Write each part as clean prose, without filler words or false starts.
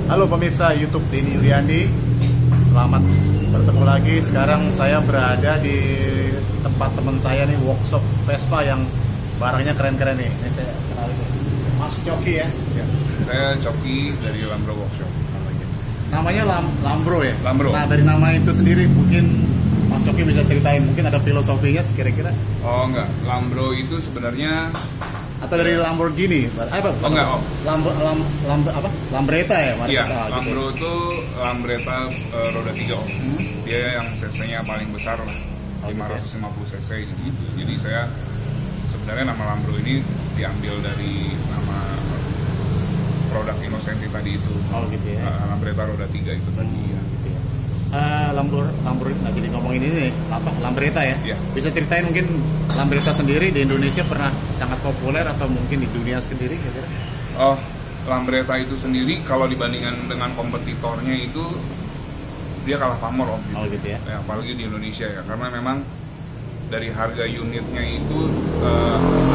Halo pemirsa YouTube Denny Yuryandi, selamat bertemu lagi. Sekarang saya berada di tempat teman saya nih, workshop Vespa yang barangnya keren-keren nih. Ini saya kenalin, Mas Coki ya. Ya, saya Coki dari Lambro Workshop. Namanya Lambro ya. Lambro. Nah dari nama itu sendiri mungkin Mas Coki bisa ceritain, mungkin ada filosofinya kira-kira? Oh enggak, Lambro itu sebenarnya Atau dari Lamborghini? Apa? Oh enggak, oh. Lambretta ya? Iya, Lambro itu Lambretta roda 3 om. Dia yang cc-nya paling besar lah, 550 cc gitu. Jadi saya sebenarnya nama Lambro ini diambil dari nama produk Innocenti tadi itu. Oh gitu ya. Lambretta roda 3 itu tadi ya. Gitu ya. Lamborghini, nah jadi ngomongin ini nih, Lambretta ya. Iya. Bisa ceritain mungkin Lambretta sendiri di Indonesia pernah sangat populer atau mungkin di dunia sendiri kira-kira? Oh, Lambretta itu sendiri kalau dibandingkan dengan kompetitornya itu dia kalah pamor om. Gitu. Oh gitu ya. Ya, apalagi di Indonesia ya, karena memang dari harga unitnya itu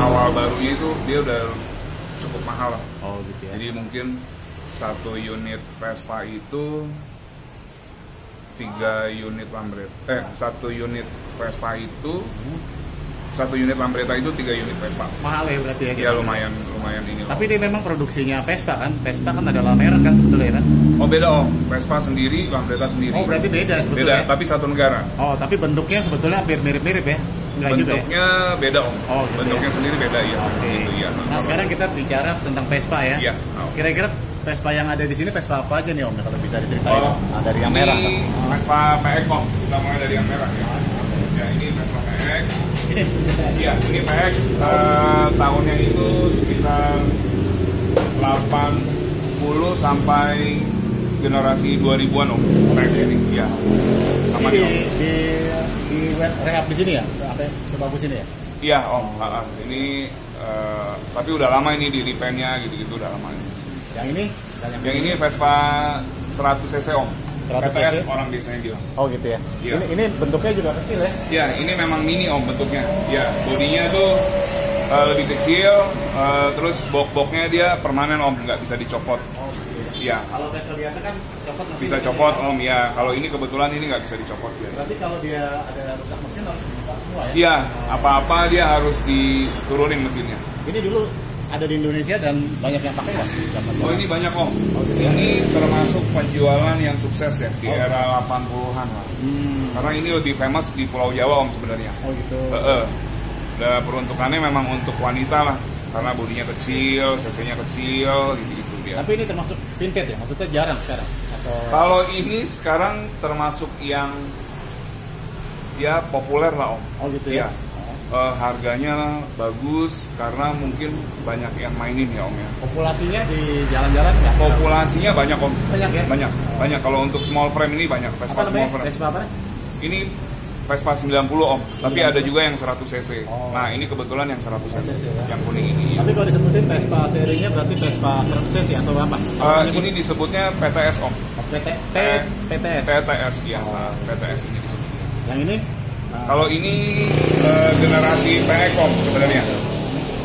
awal barunya itu dia udah cukup mahal lah. Oh gitu ya. Jadi mungkin satu unit Vespa itu 3 unit Lambretta. Satu unit Vespa itu satu unit Lambretta itu 3 unit Vespa. Mahal ya berarti ya? Ya lumayan ini. Tapi dia memang produksinya Vespa kan? Vespa kan adalah merek kan sebetulnya kan? Oh beda om, Vespa sendiri, Lambretta sendiri. Oh berarti beda sebetulnya? Beda, tapi satu negara. Oh tapi bentuknya sebetulnya hampir mirip-mirip ya? Enggak juga ya? Bentuknya beda om. Oh gitu bentuknya ya? sendiri beda ya. Oke. Gitu, ya. Nah sekarang kita bicara tentang Vespa ya? Iya. Kira-kira Vespa yang ada di sini Vespa apa aja nih om? Kalau bisa diceritain. Nah, dari yang ini merah kan? Vespa PX om. Kita mulai dari yang merah ya. Ya ini Vespa PX. Iya ini PX. Tahunnya itu sekitar 80 sampai generasi 2000-an om. PX ini. Iya. Sama Ini di rehab di sini ya? Apa sebagus ini ya? Iya om. Ini tapi udah lama ini di repaint-nya gitu-gitu udah lama ini. Yang ini? Yang ini Vespa 100 cc om. 100 PTS cc? orang biasanya bilang. Oh gitu ya? Iya. Ini bentuknya juga kecil ya? Ya ini memang mini om bentuknya. Ya bodinya tuh lebih kecil, terus box-boxnya dia permanen om, nggak bisa dicopot. Oh gitu ya. Kalau Vespa biasa kan copot mesin. Bisa copot om ya. Kalau ini kebetulan ini nggak bisa dicopot ya. Berarti kalau dia ada rusak mesin harus dibuka semua ya? Iya, apa-apa dia harus diturunin mesinnya. Ini dulu ada di Indonesia dan banyak yang pakai nggak? Oh ini banyak om. gitu ya? Ini termasuk penjualan yang sukses ya di era 80-an lah. Karena ini lebih famous di Pulau Jawa om sebenarnya. Oh gitu. Dan peruntukannya memang untuk wanita lah, karena bodinya kecil, cc-nya kecil, gitu-gitu dia. Tapi ini termasuk vintage ya? Maksudnya jarang sekarang? Atau... Kalau ini sekarang termasuk yang ya populer lah om. Oh gitu ya? Harganya bagus karena mungkin banyak yang mainin ya om ya. Populasinya di jalan-jalan nggak? Populasinya banyak om. Banyak ya? Banyak. Kalau untuk small frame ini banyak. Vespa Apa small namanya? frame. Vespa apa? Ini Vespa 90 om. Tapi ada juga yang 100 cc. Nah ini kebetulan yang 100 cc. Yang kuning ini. Tapi kalau disebutin Vespa serinya berarti Vespa 100 cc atau apa? Ini disebutnya PTS om. PTS. PTS ya. PTS ini disebutnya. Yang ini? Kalau ini generasi PX om sebenarnya.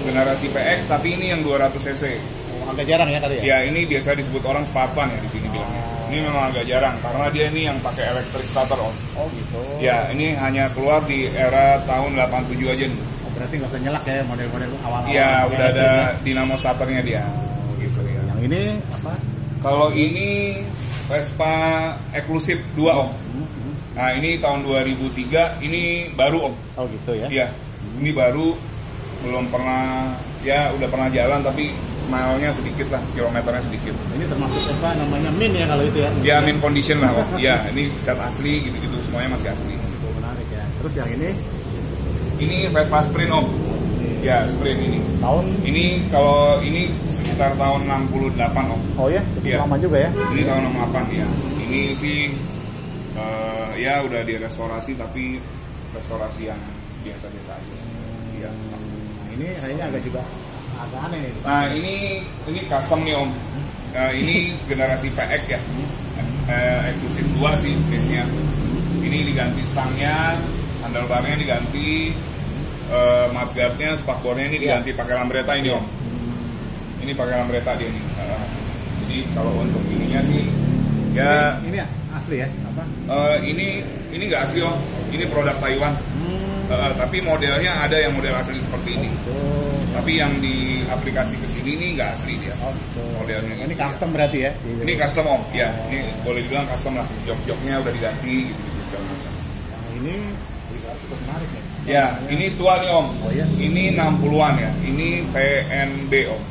Generasi PX tapi ini yang 200 cc. Agak jarang ya kali ya? Ya ini biasa disebut orang Spartan ya di sini bilangnya. Ini memang agak jarang karena dia ini yang pakai electric starter om. Oh gitu. Ya ini hanya keluar di era tahun 87 aja nih. Oh, berarti nggak usah nyelak ya model-model awal-awal. Iya udah ada dinamo starternya dia. Gitu ya. Yang ini apa? Kalau ini Vespa Exclusive 2 om. Nah ini tahun 2003, ini baru om. Oh gitu ya? Iya, ini baru, belum pernah, ya udah pernah jalan tapi mile-nya sedikit lah, kilometernya sedikit. Ini termasuk apa namanya min ya kalau itu ya? Ya min condition lah om. Iya, ini cat asli gitu-gitu semuanya masih asli. Itu menarik ya. Terus yang ini? Ini Vespa Sprint om. Ya Sprint ini. Tahun? Ini kalau ini sekitar tahun 68 om. Oh ya? Cukup lama juga ya? Ini tahun 68 ya. Ini sih ya udah direstorasi tapi restorasi yang biasa-biasa aja sih. Iya. Nah ini kayaknya agak aneh. Nah ini custom nih om. Ini generasi PX ya. Exclusive 2 sih case-nya. Ini diganti stangnya, handlebarnya diganti, mudguardnya, spakbornya ini diganti pakai Lambretta ini om. Ini pakai Lambretta dia nih. Jadi kalau untuk ininya sih ya ini ya asli ya apa? Ini nggak asli om, ini produk Taiwan. Tapi modelnya ada yang model asli seperti ini. Tapi yang di aplikasi ke sini ini nggak asli dia. Modelnya ini custom berarti ya? Ini custom om, ya. Ini boleh dibilang custom lah. Jok-joknya udah diganti gitu segala macam. Ini cukup menarik ya. Ya, ini tua nih om. Oh iya. Ini 60-an ya. Ini PNB om.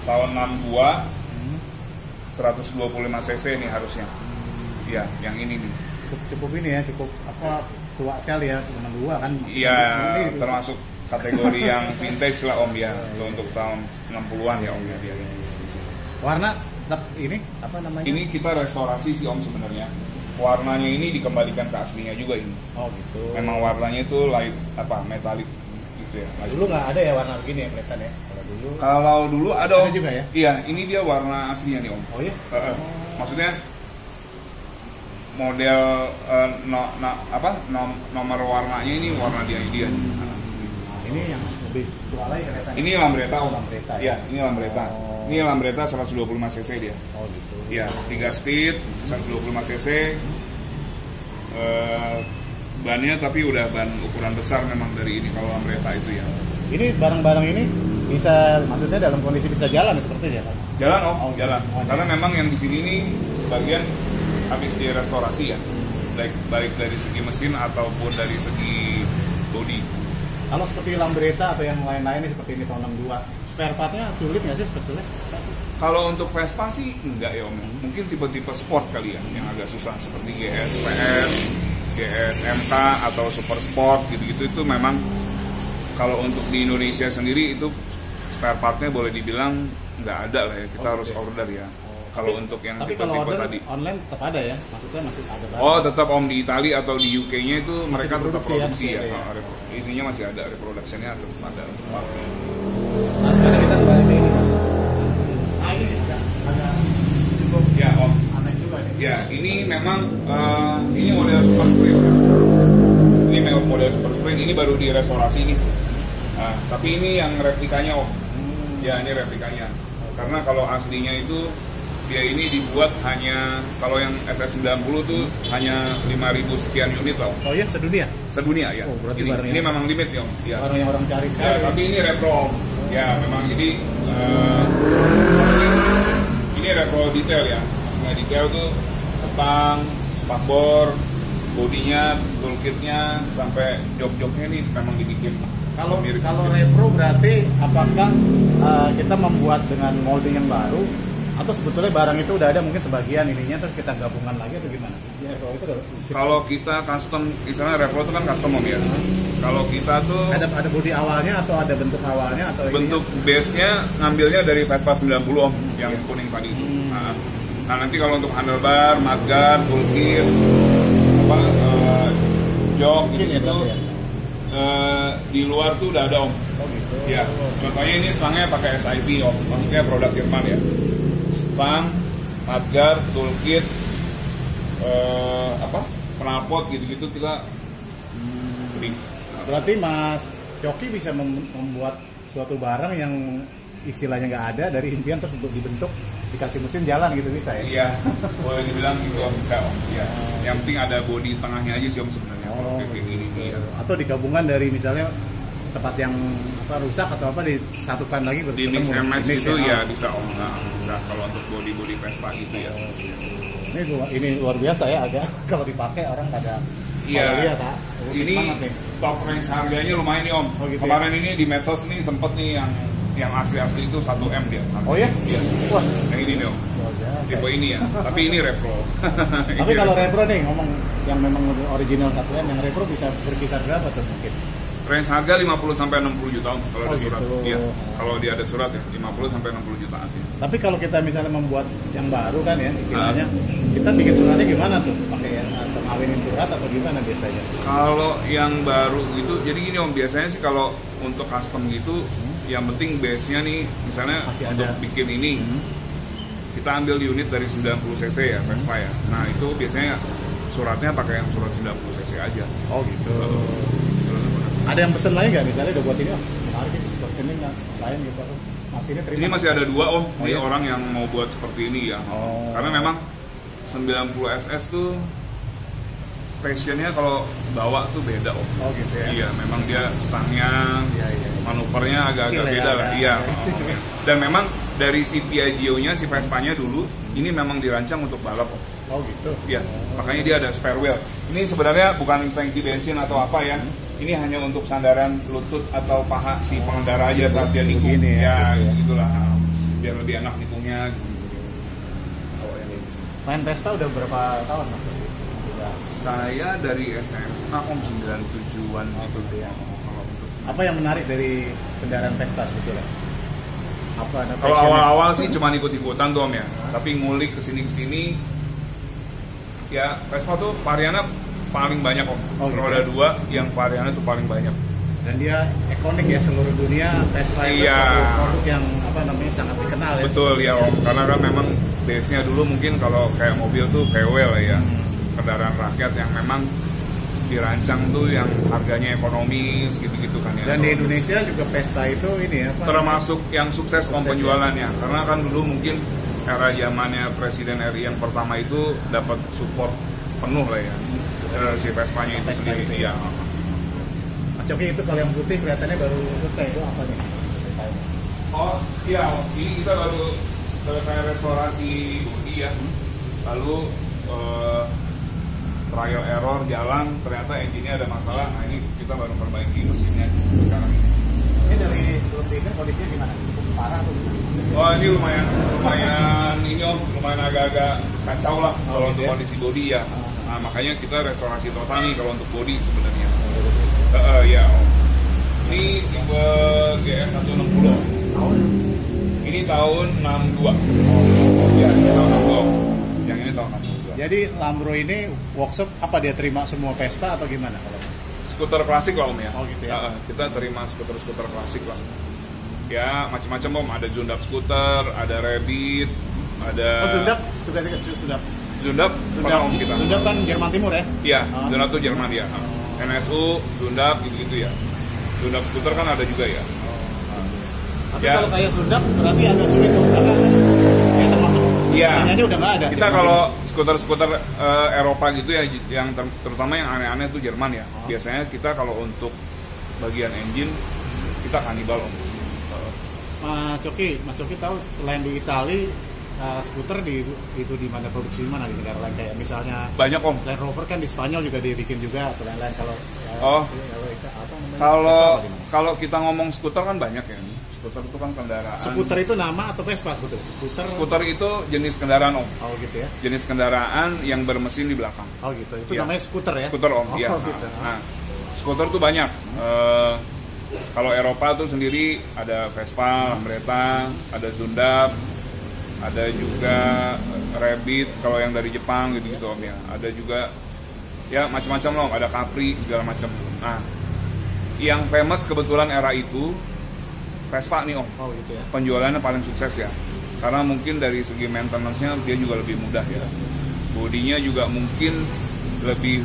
Tahun 62 125 cc nih harusnya. Iya, yang ini nih. Cukup ini ya, cukup apa tua sekali ya, 62 kan. Iya, termasuk kategori yang vintage lah om ya. Untuk tahun 60-an ya om ya dia. Warna tetap ini apa namanya? Ini kita restorasi sih om sebenarnya. Warnanya ini dikembalikan ke aslinya juga ini. Oh gitu. Memang warnanya itu light apa metalik gitu ya. Dulu nggak ada ya warna begini ya kelihatan ya. Kalau dulu ada om. juga ya? Iya, ini dia warna aslinya nih om. Oh iya. Maksudnya model nomor warnanya ini warna dia. Ini yang lebih tua lagi kelihatan. Ini Lambretta om. Lambretta ya. Iya, ini Lambretta. Ini Lambretta 125 cc dia. Oh gitu. Iya, 3 speed 125 cc. Bannya tapi udah ban ukuran besar memang dari ini kalau Lambretta itu ya. Ini barang-barang ini bisa, maksudnya dalam kondisi bisa jalan sepertinya kan? Jalan om, jalan. Karena memang yang di sini ini sebagian habis direstorasi ya, baik dari segi mesin ataupun dari segi bodi. Kalau seperti Lambretta atau yang lain-lain seperti ini tahun 62, spare partnya sulit nggak sih sebetulnya? Kalau untuk Vespa sih enggak ya om, mungkin tipe-tipe sport kali ya yang agak susah seperti GS PS, GS MK atau Super Sport gitu-gitu itu memang kalau untuk di Indonesia sendiri itu spare partnya boleh dibilang nggak ada lah ya, kita harus order ya. Kalau untuk yang tipe-tipe tadi online tetap ada ya, maksudnya masih ada barang. Oh tetap om di Italia atau di UK-nya itu mereka tetap produksi ya. Ininya masih ada, reproduction-nya tetap ada. Nah sekarang kita kembali ke ini. Nah ini agak cukup ya om. Aneh juga nih. Ya ini memang ini model Super Sprint ya. Ini memang model Super Sprint, ini baru direstorasi nih. Nah, tapi ini yang replikanya om. Ya ini replikanya. Karena kalau aslinya itu dia ini dibuat hanya kalau yang SS90 tuh hanya 5.000 sekian unit loh. Oh iya sedunia? Sedunia ya. Oh, berarti ini memang limit ya om. Ya. Barang yang orang cari sekali. Ya, tapi ini repro om. Ya memang jadi ini repro detail ya. Nah detail tuh setang, spakbor, bodinya, toolkitnya sampai jok-joknya nih memang dibikin. Kalau repro berarti apakah kita membuat dengan molding yang baru atau sebetulnya barang itu udah ada mungkin sebagian ininya terus kita gabungan lagi atau gimana? Ya, kalau kita custom, misalnya repro itu kan custom om ya. Kalau kita tuh ada bodi awalnya atau ada bentuk awalnya atau bentuk base-nya ngambilnya dari Vespa 90 om yang kuning tadi itu. Nah nanti kalau untuk handlebar, mudguard, toolkit, jok gitu. Di luar tuh udah ada om. Oh gitu. Ya, contohnya ini stangnya pakai SIP om, maksudnya produk Jerman ya. Stang, mudguard, toolkit, knalpot gitu-gitu kita beli. Berarti Mas Coki bisa membuat suatu barang yang istilahnya nggak ada dari impian terus untuk dibentuk dikasih mesin jalan gitu bisa ya? Iya, boleh dibilang gitu om, bisa om. Ya. Yang penting ada bodi tengahnya aja sih om sebenarnya. Kayak gini ya. Atau digabungan dari misalnya tempat yang rusak atau apa disatukan lagi di mix and match itu ya bisa om. Nah, bisa kalau untuk bodi Vespa gitu ya. Ini luar biasa ya agak kalau dipakai orang pada iya. Lihat, ini top range harganya lumayan nih om. Oh, gitu kemarin ya? Ini di medsos nih sempet nih yang asli itu 1M dia. Oh ya? Iya. Wah, yang ini nih om. Tipe ini ya. Tapi ini repro. Tapi kalau repro nih ngomong yang memang original 1M, yang repro bisa berkisar berapa tuh mungkin? Range harga 50 sampai 60 juta om kalau ada surat. Gitu. Iya. Kalau dia ada surat ya 50 sampai 60 jutaan sih. Tapi kalau kita misalnya membuat yang baru kan ya istilahnya, kita bikin suratnya gimana tuh? Pakai atau ngawinin surat atau gimana biasanya? Kalau yang baru gitu, jadi gini om, biasanya sih kalau untuk custom gitu, yang penting base-nya nih, misalnya masih untuk ada. bikin ini, kita ambil unit dari 90 cc ya, Vespa ya. Nah itu biasanya suratnya pakai yang surat 90 cc aja. Oh gitu. Ada yang pesen lain nggak misalnya udah buat ini? Menarik, pesen ini nggak? Lain gitu. Mas ini terima. Ini masih ada 2 om. Oh, Ini iya? orang yang mau buat seperti ini ya. Oh. Karena memang 90 SS tuh passionnya kalau bawa tuh beda om. Oh gitu ya. Iya, memang dia stangnya, Iya. manuvernya agak-agak Kecil ya, beda lah. agak- Iya. agak- Dan memang dari si Piaggio-nya, si Vespa-nya dulu, ini memang dirancang untuk balap om. Oh gitu. Iya, makanya dia ada spare wheel. Ini sebenarnya bukan tangki bensin atau apa ya. Ini hanya untuk sandaran lutut atau paha si pengendara aja saat dia nikung. Begini ya, Ya, gitu ya. gitulah. Biar lebih enak nikungnya. Oh ini. Main Vespa udah berapa tahun Mas? Udah. Saya dari SMA om 97-an itu ya. Kalau untuk Apa yang menarik dari kendaraan Vespa sebetulnya? Apa ada Kalau passion-nya? awal-awal sih cuma ikut-ikutan tuh om ya. Tapi ngulik kesini-kesini, ya Vespa tuh variannya paling banyak om. Oh, gitu Roda ya? 2 yang variannya tuh paling banyak. Dan dia ikonik ya seluruh dunia. Vespa itu Iya. satu produk yang apa namanya sangat dikenal ya. Betul ya om. Karena kan memang base-nya dulu mungkin kalau kayak mobil tuh VW lah ya. Kendaraan rakyat yang memang dirancang tuh yang harganya ekonomis gitu-gitu kan ya. Dan di Indonesia juga Vespa itu ini apa? Termasuk yang sukses om Sukses, ya. penjualannya. Karena kan dulu mungkin era zamannya Presiden RI yang pertama itu dapat support penuh lah ya. Si Vespa-nya itu Vespa sendiri. itu Iya. ya. Mas Coki itu kalau yang putih kelihatannya baru selesai itu apa nih? Oh iya, ini kita baru selesai restorasi bodi ya. Lalu trial error jalan, ternyata engine-nya ada masalah. Nah ini kita baru perbaiki mesinnya sekarang ini. Ini dari sebelum diikat kondisinya gimana? Cukup parah atau gimana? Oh ini lumayan ini om, lumayan agak-agak kacau lah kalau gitu untuk ya? kondisi bodi ya. Nah makanya kita restorasi total nih kalau untuk bodi sebenarnya. Ya om. Ini tipe GS 160. Tahun? Ini tahun 62. Ya, ini tahun 62. Yang ini tahun 62. Jadi Lambro ini workshop apa dia terima semua Vespa atau gimana kalau? Skuter klasik lah om ya. Oh, gitu ya. Kita terima skuter-skuter klasik lah. Ya macam-macam om. Ada Zundap skuter, ada Rabbit, ada. Oh Sundap, tugas Sundap. Zundap pernah om kita. Sundap kan Jerman Timur ya? Iya, Oh. Zundap tuh Jerman ya. NSU, Zundap gitu-gitu ya. Zundap skuter kan ada juga ya. Tapi Ya. kalau kayak Sundap berarti agak sulit tuh karena dia termasuk Iya. punyanya udah nggak ada. Kita Jerman kalau Timur. skuter-skuter Eropa gitu ya, yang terutama yang aneh-aneh tuh Jerman ya. Oh. Biasanya kita kalau untuk bagian engine kita kanibal om. Mas Coki tahu selain di Itali skuter itu di mana produksi mana di negara lain kayak misalnya Banyak om. Land Rover kan di Spanyol juga dibikin juga atau lain-lain kalau Oh. apa namanya? Kalau Vespa apa gimana? kalau kita ngomong skuter kan banyak ya. Skuter itu kan kendaraan. Skuter itu nama atau Vespa sebetulnya? Skuter itu jenis kendaraan om. Oh gitu ya. Jenis kendaraan yang bermesin di belakang. Oh gitu. Itu Iya. namanya skuter ya? Skuter om, Oh, iya. gitu. Nah, skuter tuh banyak. Kalau Eropa tuh sendiri ada Vespa, Lambretta, ada Zundap, ada juga Rabbit kalau yang dari Jepang gitu-gitu om ya. Ada juga ya macam-macam loh, ada Capri segala macam. Nah, yang famous kebetulan era itu Vespa nih om. Oh gitu ya. Penjualannya paling sukses ya. Karena mungkin dari segi maintenance-nya dia juga lebih mudah ya. Bodinya juga mungkin lebih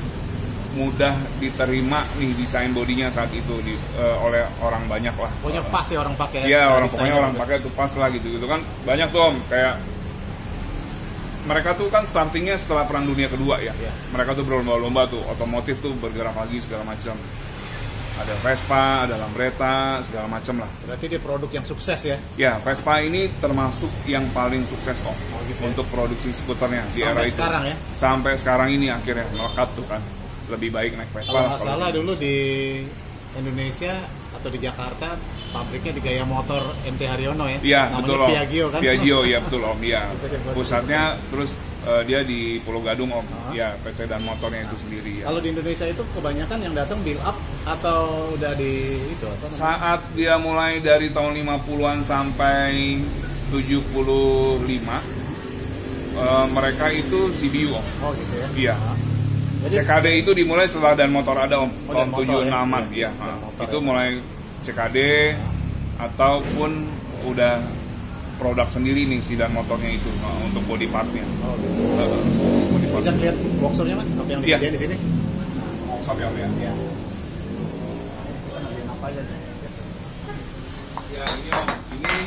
mudah diterima nih desain bodinya saat itu oleh orang banyak lah. Pokoknya pas ya orang pakai. Iya, orang Desainnya pokoknya orang bagus. pakai tuh pas lah gitu kan. Banyak tuh om kayak mereka tuh kan startingnya setelah Perang Dunia Kedua ya. Iya. Mereka tuh berlomba-lomba tuh otomotif tuh bergerak lagi segala macam. Ada Vespa, ada Lambretta, segala macam lah. Berarti dia produk yang sukses ya. Ya, Vespa ini termasuk yang paling sukses om gitu ya. untuk produksi skuternya di Sampai era itu. sekarang ya. Sampai sekarang ini akhirnya melekat tuh kan. Lebih baik naik Vespa. Kalau nggak kalau salah gitu. dulu di Indonesia atau di Jakarta pabriknya di Gaya Motor MT Haryono ya. Iya, Namanya betul om. Piaggio kan. Piaggio, ya betul om. Iya. Itu dia buat Pusatnya terus dia di Pulau Gadung om. Ah. Ya, PT dan motornya itu sendiri ya. Kalau di Indonesia itu kebanyakan yang datang build up atau udah di itu apa namanya? Saat dia mulai dari tahun 50-an sampai 75 mereka itu CBU om. Oh gitu ya. Iya. Jadi CKD itu dimulai setelah dan motor ada om, Oh, tahun Dan Motor 76-an ya. ya. Dan Motor Itu ya. mulai CKD ataupun udah produk sendiri nih si dan motornya itu untuk body partnya. Oh, gitu. Body part. Bisa lihat workshopnya mas, apa yang Iya. dikerjain di sini? Workshop ya om ya. Iya. Kita ngerjain apa aja? Ya ini om, ini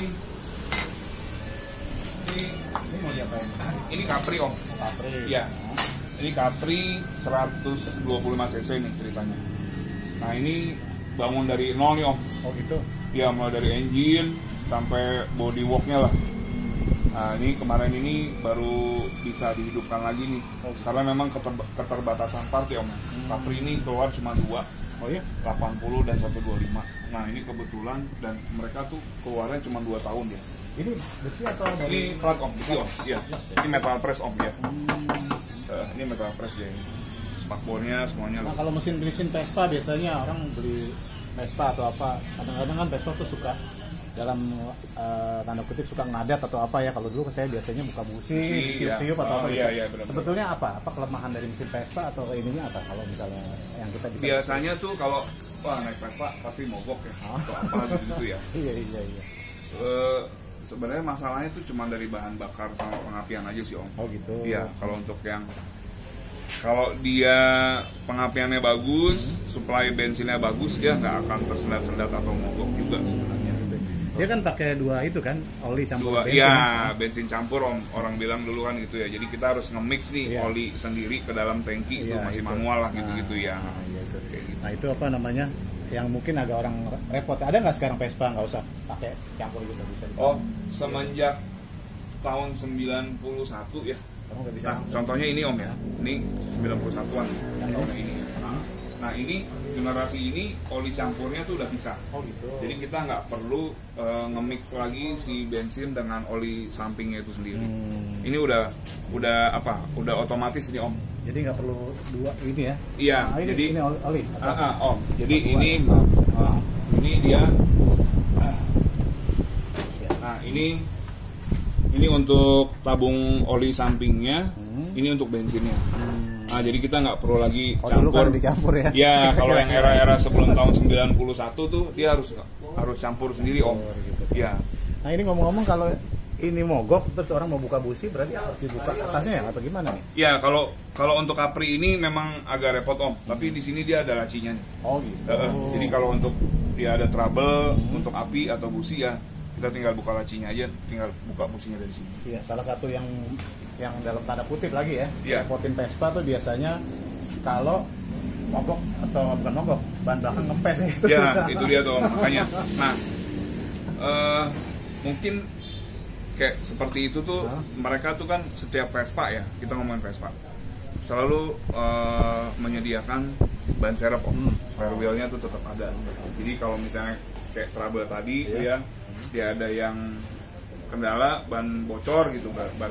Ini Capri om. Capri. Iya. Ini Capri 125 cc nih ceritanya. Nah ini bangun dari nol nih om. Oh gitu. Ya mulai dari engine sampai bodyworknya lah. Nah ini kemarin ini baru bisa dihidupkan lagi nih. Karena memang keterbatasan part ya om. Capri ini keluar cuma 2. Oh iya? 80 dan 125. Nah ini kebetulan dan mereka tuh keluarnya cuma 2 tahun ya. Ini besi atau dari? Ini plat om, besi om. Iya. Ini metal press om ya. Ini metal press ya. Spakbornya semuanya. Nah kalau mesin Vespa biasanya orang beli Vespa atau apa, kadang-kadang kan Vespa tuh suka dalam tanda kutip suka ngadat atau apa ya. Kalau dulu saya biasanya buka busi, tiup-tiup atau apa gitu. Iya, benar. Sebetulnya apa kelemahan dari mesin Vespa atau ininya apa kalau misalnya yang kita bisa biasanya tuh kalau naik Vespa pasti mogok ya atau apa gitu ya. Iya. Sebenarnya masalahnya tuh cuma dari bahan bakar sama pengapian aja sih om. Oh gitu. Iya, kalau dia pengapiannya bagus, suplai bensinnya bagus, dia nggak akan tersendat-sendat atau mogok juga sebenarnya. Dia kan pakai dua itu kan, oli campur bensin. Iya, bensin campur om. Orang bilang dulu kan gitu ya. Jadi kita harus nge-mix nih oli sendiri ke dalam tangki, itu masih manual lah gitu-gitu ya. Nah itu apa namanya? Yang mungkin agak orang repot. Ada nggak sekarang Vespa nggak usah pakai campur gitu bisa? Semenjak tahun 91 ya. Nggak bisa. Nah, contohnya ini om ya. Ini 91-an tahun ini. Nah ini generasi ini oli campurnya tuh udah bisa. Oh gitu. Jadi kita nggak perlu nge-mix lagi si bensin dengan oli sampingnya itu sendiri. Ini udah otomatis ini om. Jadi nggak perlu dua ini ya? Iya. Nah, jadi ini oli. Om. Jadi ini dia. Nah ini untuk tabung oli sampingnya. Ini untuk bensinnya. Nah, jadi kita nggak perlu lagi campur. Dulu kan dicampur ya? Ya, kalau yang era-era sebelum tahun 91 tuh dia harus campur sendiri om. Gitu. Ya. Nah ini ngomong-ngomong kalau ini mogok terus orang mau buka busi berarti harus dibuka atasnya ya atau gimana nih? Ya kalau untuk Capri ini memang agak repot om. Tapi di sini dia ada lacinya nih. Oh gitu. Jadi kalau untuk dia ada trouble untuk api atau busi ya kita tinggal buka lacinya aja, tinggal buka businya dari sini. Iya, salah satu yang dalam tanda kutip lagi ya, repotin Vespa tuh biasanya kalau mogok atau bukan mogok, ban belakang ngempes itu. Ya, susah. itu dia tuh makanya. Nah, mungkin kayak seperti itu tuh mereka tuh kan setiap Vespa ya, kita ngomongin Vespa selalu menyediakan ban serep om. Spare wheelnya tuh tetap ada. Jadi kalau misalnya kayak trouble tadi tuh ya, dia ada yang kendala ban bocor gitu ban.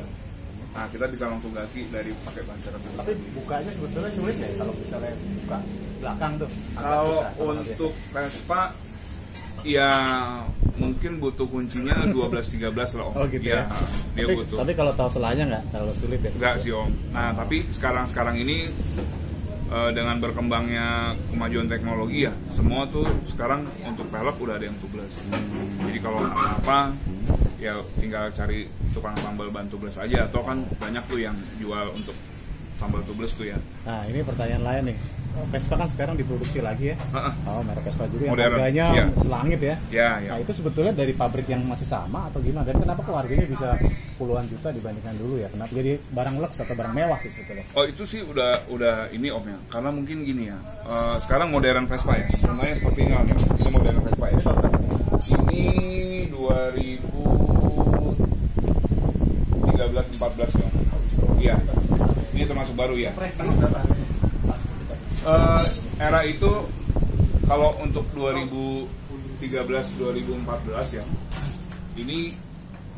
Nah kita bisa langsung ganti dari pakai ban serep. Tapi bukanya sebetulnya sulit ya kalau misalnya buka belakang tuh. Kalau untuk Vespa ya mungkin butuh kuncinya 12-13 lah om. Oh gitu ya. Dia butuh. Tapi kalau tahu selanya nggak terlalu sulit ya? Nggak sih om. Nah tapi sekarang ini dengan berkembangnya kemajuan teknologi ya, semua tuh sekarang untuk pelek udah ada yang tubeless. Jadi kalau apa ya tinggal cari tukang tambal ban tubeless aja, atau kan banyak tuh yang jual untuk tambal tubeless tuh ya. Nah ini pertanyaan lain nih, Vespa kan sekarang diproduksi lagi ya? Oh merek Vespa juga yang modern, harganya selangit ya? Ya. Nah itu sebetulnya dari pabrik yang masih sama atau gimana? Dan kenapa kok harganya bisa puluhan juta dibandingkan dulu ya? Kenapa jadi barang lux atau barang mewah sih sebetulnya? Oh itu sih udah ini om ya, karena mungkin gini ya, sekarang modern Vespa ya, contohnya seperti ini om ya, itu modern Vespa ya. Ini 2013-14 ya. Iya, ini termasuk baru ya. Era itu kalau untuk 2013-2014 ya, ini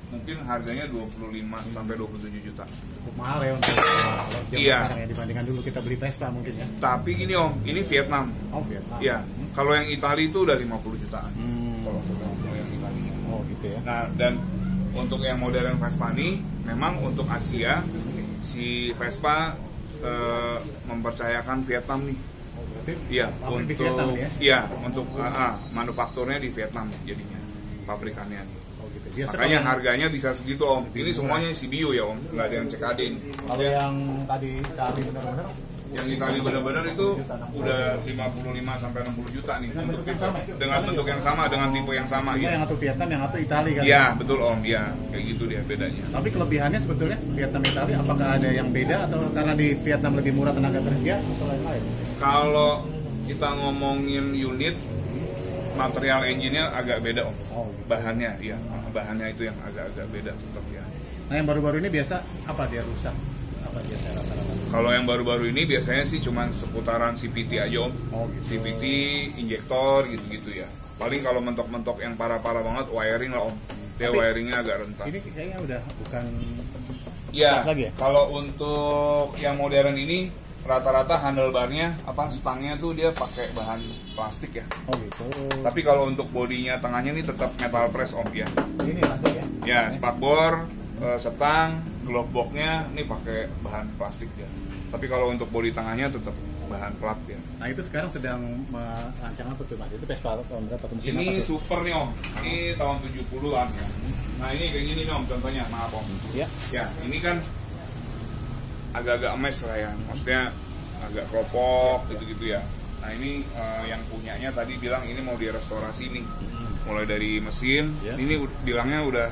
mungkin harganya 25 sampai 27 juta. Cukup mahal ya untuk sekarang ya, dibandingkan dulu kita beli Vespa mungkin ya. Tapi gini om, ini Vietnam. Oh Vietnam. Iya. Kalau yang Italia itu udah 50 jutaan. Kalau yang Italia. Oh gitu ya. Nah dan untuk yang modern Vespa ini, memang untuk Asia si Vespa mempercayakan Vietnam nih. Iya, untuk Vietnam, ya? Iya, untuk manufakturnya di Vietnam jadinya, pabrikannya. Biasa makanya harganya bisa segitu om. Ini semuanya CBU ya om, nggak ada yang CKD ini. Kalau yang tadi benar-benar Yang Itali benar-benar itu udah 55 sampai 60 juta nih. Dengan bentuk yang sama? Dengan bentuk yang sama, dengan tipe yang sama. Cuma Ya. yang satu Vietnam, yang satu Itali kan? Iya, betul Om. Ya, kayak gitu dia bedanya. Tapi kelebihannya sebetulnya Vietnam Itali apakah ada yang beda atau karena di Vietnam lebih murah tenaga kerja atau lain-lain? Kalau kita ngomongin unit, material engine-nya agak beda Om. Oh, gitu. Bahannya, iya. Bahannya itu yang agak-agak beda tetap ya. Nah yang baru-baru ini biasa apa dia rusak? Apa biasa rata-rata? Kalau yang baru-baru ini biasanya sih cuman seputaran CVT aja Om. Oh gitu. CVT, injektor gitu-gitu ya. Paling kalau mentok-mentok yang parah-parah banget wiring lah Om. Dia Tapi wiringnya agak rentan. Ini kayaknya udah bukan Iya. ketat lagi ya? Kalau untuk yang modern ini rata-rata handlebarnya stangnya tuh dia pakai bahan plastik ya. Oh gitu. Tapi kalau untuk bodinya tengahnya ini tetap metal press Om ya. Ini plastik ya? Ya, spakbor, setang, glove boxnya ini pakai bahan plastik ya. Tapi kalau untuk bodi tengahnya tetap bahan plat ya. Nah itu sekarang sedang merancang apa tuh Mas? Itu Vespa tahun berapa tuh? Mesin Ini apa tuh? super nih Om. Ini tahun 70-an ya. Nah ini kayak gini nih Om contohnya, maaf Om. Ya. Ya, ini kan agak-agak emes lah ya. Maksudnya agak keropok gitu-gitu ya. Nah ini yang punyanya tadi bilang ini mau direstorasi nih. Mulai dari mesin, Ya. ini bilangnya udah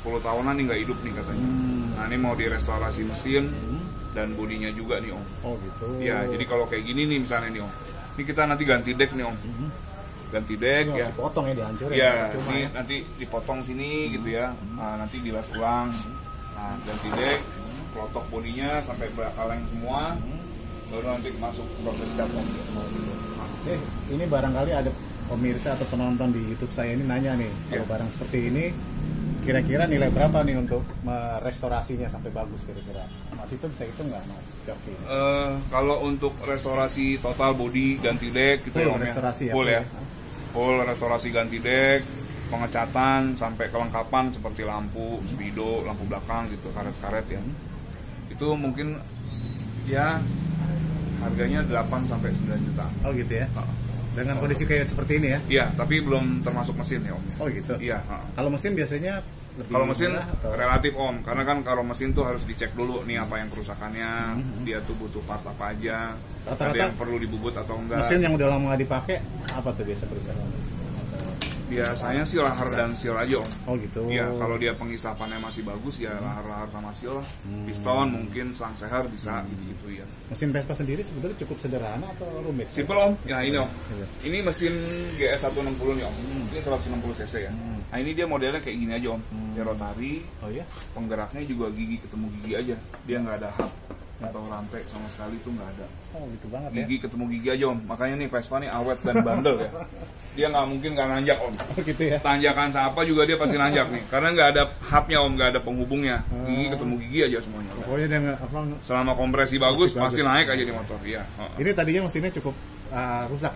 10 tahunan nih nggak hidup nih katanya. Nah ini mau direstorasi mesin dan bodinya juga nih Om. Oh gitu. Ya, jadi kalau kayak gini nih misalnya nih Om. Ini kita nanti ganti deck nih Om. Ganti deck Ini ya. harus dipotong ya, dihancurin. Ya, Cuma ini ya. nanti dipotong sini gitu ya. Nah, nanti dilas ulang. Nah, ganti deck, klotok bodinya sampai kaleng semua. Baru nanti masuk proses cat Om. Ini barangkali ada pemirsa atau penonton di YouTube saya ini nanya nih, kalau Ya. barang seperti ini kira-kira nilai berapa nih untuk merestorasinya sampai bagus kira-kira? Mas itu bisa hitung nggak Mas Joki? Kalau untuk restorasi total body ganti deck gitu Full ya Om restorasi ya, Full full ya. ya. Full restorasi ganti deck, pengecatan sampai kelengkapan seperti lampu, speedo, lampu belakang gitu, karet-karet ya. Itu mungkin ya harganya 8 sampai 9 juta. Oh gitu ya. Dengan kondisi kayak seperti ini ya? Iya, tapi belum termasuk mesin ya Om. Oh gitu. Iya. Kalau mesin biasanya lebih Kalau mesin murah atau? relatif Om, karena kan kalau mesin tuh harus dicek dulu nih apa yang kerusakannya, dia tuh butuh part apa aja, Rata-rata ada yang perlu dibubut atau enggak. Mesin yang udah lama nggak dipakai apa tuh biasa kerusakan? Biasanya sih lahar dan seal aja Om. Oh gitu. Iya, kalau dia pengisapannya masih bagus ya lahar-lahar sama seal lah. Piston mungkin selang seher bisa gitu ya. Mesin Vespa sendiri sebetulnya cukup sederhana atau rumit? Simple Om. Ya ini Om. Iya. Ini mesin GS 160 nih Om. Ini 160 cc ya. Nah ini dia modelnya kayak gini aja Om. Dia rotari, Oh iya. penggeraknya juga gigi ketemu gigi aja. Dia nggak ada hub atau rantai sama sekali tuh nggak ada. Oh gitu banget ya. Gigi ketemu gigi aja Om. Makanya nih Vespa nih awet dan bandel ya. Dia nggak mungkin nggak nanjak Om. Oh gitu ya. Tanjakan apa juga dia pasti nanjak nih. Karena nggak ada hubnya Om, nggak ada penghubungnya. Gigi ketemu gigi aja semuanya. Pokoknya dia nggak apa. Selama kompresi bagus Masih pasti bagus. naik aja di motor. Iya. Ini tadinya mesinnya cukup rusak.